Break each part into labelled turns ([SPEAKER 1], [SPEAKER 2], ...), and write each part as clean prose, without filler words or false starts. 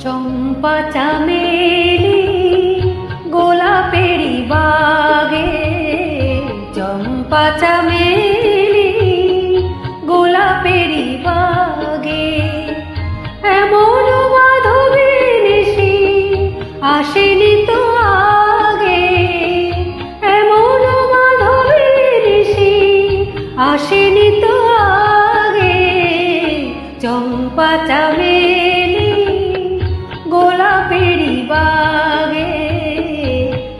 [SPEAKER 1] চম্পা চামেলি গোলাপেরি বাগে, চম্পা চামেলি গোলাপেরি বাগে, এমন মাধবী নিশি আসেনি তো আগে, এমন মাধবী নিশি আসেনি তো আগে। চম্পা চামেলি গোলাপেরি বাগে,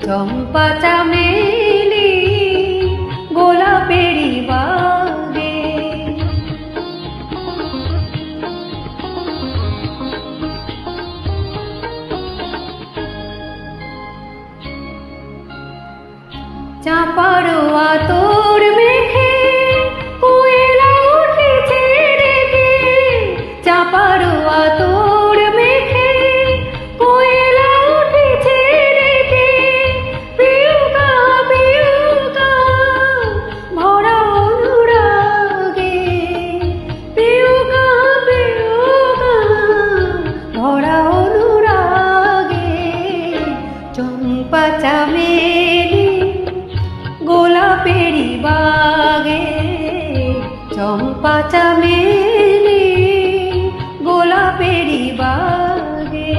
[SPEAKER 1] চম্পা চামেলি গোলাপেরি বাগে। চাঁপার আতর মেখে কোয়েলা উঠেছে ডেকে, চাঁপার আতর মেখে কোয়েলা উঠেছে ডেকে, পিউকা পিউকা ভরা অনুরাগে, পিউকা পিউকা ভরা অনুরাগে। চম্পা চামেলি গোলাপেরি বাগে, চম্পা চামেলি গোলাপেরি বাগে।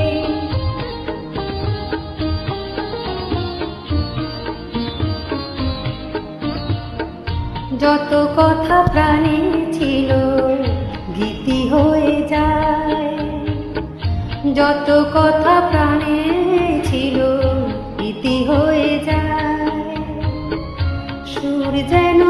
[SPEAKER 1] যত কথা প্রাণে ছিল গীতি হয়ে যায়, যত কথা প্রাণে ছিল গীতি হয়ে যায়। সুর যেন